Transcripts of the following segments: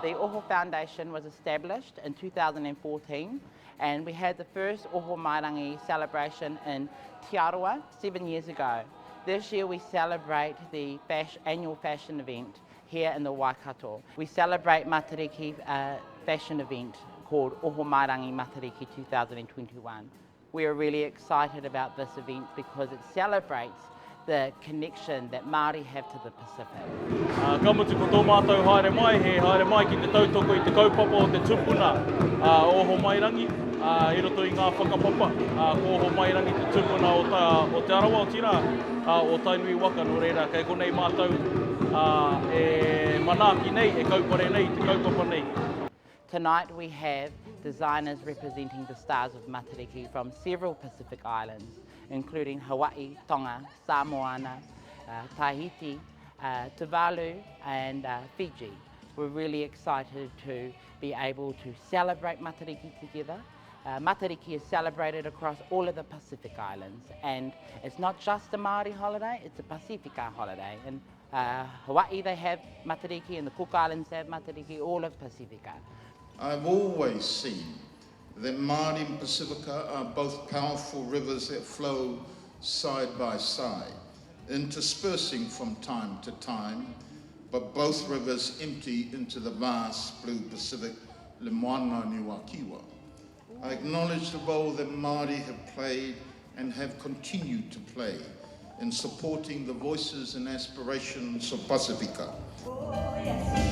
The Oho Foundation was established in 2014 and we had the first Oho Mairangi celebration in Te Aroha 7 years ago. This year we celebrate the annual fashion event here in the Waikato. We celebrate Matariki fashion event called Oho Mairangi Matariki 2021. We are really excited about this event because it celebrates the connection that Māori have to the Pacific. Ka mutu ko tō mātou haere mai ki te tautoko I te kaupapa o te tupuna Oho Mairangi, I roto I ngā whakapapa, ko Oho Mairangi te tupuna o Te Arawa o Tira, o Tainui Waka no reira, kei konei mātou e manaaki nei, e kaupare nei, te kaupapa nei. Tonight we have designers representing the stars of Matariki from several Pacific islands, including Hawaii, Tonga, Samoana, Tahiti, Tuvalu and Fiji. We're really excited to be able to celebrate Matariki together. Matariki is celebrated across all of the Pacific Islands, and it's not just a Māori holiday, it's a Pasifika holiday. In Hawaii they have Matariki, and the Cook Islands have Matariki, all of Pasifika. I've always seen that Māori and Pacifica are both powerful rivers that flow side by side, interspersing from time to time, but both rivers empty into the vast blue Pacific, Le Moana Niwakiwa. I acknowledge the role that Māori have played and have continued to play in supporting the voices and aspirations of Pasifika. Oh, yes.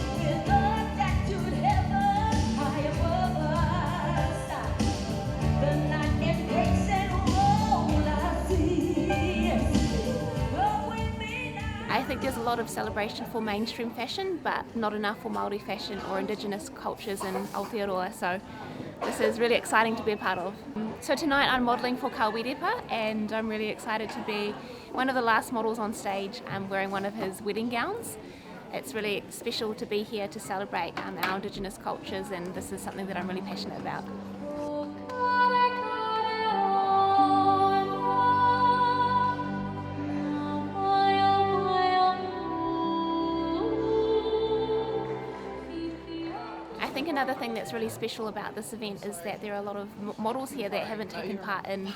I think there's a lot of celebration for mainstream fashion, but not enough for Māori fashion or Indigenous cultures in Aotearoa, so this is really exciting to be a part of. So tonight I'm modelling for Kawirepa, and I'm really excited to be one of the last models on stage. I'm wearing one of his wedding gowns. It's really special to be here to celebrate our Indigenous cultures, and this is something that I'm really passionate about. I think another thing that's really special about this event is that there are a lot of models here that haven't taken part in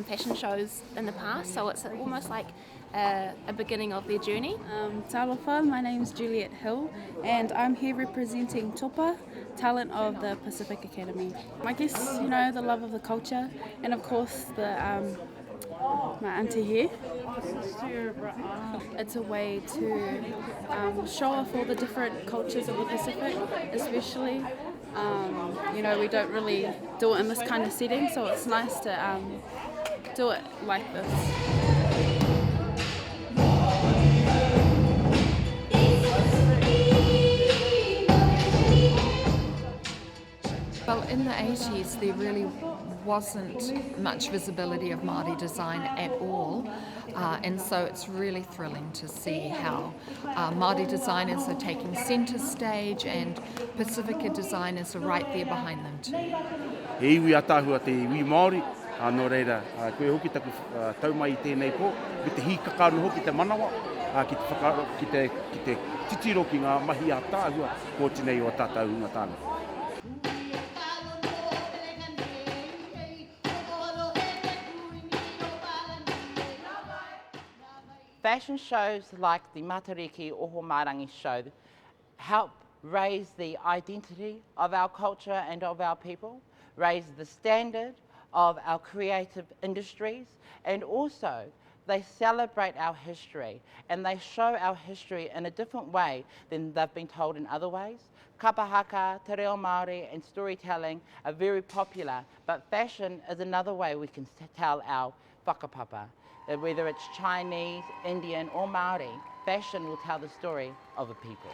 fashion shows in the past, so it's almost like a beginning of their journey. Talofa, my name's Juliet Hill, and I'm here representing Topa, talent of the Pacific Academy. I guess, the love of the culture, and of course my auntie here. It's a way to show off all the different cultures of the Pacific, especially. We don't really do it in this kind of setting, so it's nice to do it like this. Well, in the 80s there really wasn't much visibility of Māori design at all, and so it's really thrilling to see how Māori designers are taking centre stage and Pacifica designers are right there behind them too. He iwi atahua te iwi Māori, no reira, koe hoki taku taumai I tēnei po, me te hikakaro hoki te manawa, ki te titiro ki ngā mahi atahua, ko tinei o tātou unga tāna. Fashion shows like the Matariki Oho Mairangi show help raise the identity of our culture and of our people, raise the standard of our creative industries, and also they celebrate our history and they show our history in a different way than they've been told in other ways. Kapahaka, te reo Māori and storytelling are very popular, but fashion is another way we can tell our whakapapa. Whether it's Chinese, Indian or Māori, fashion will tell the story of a people.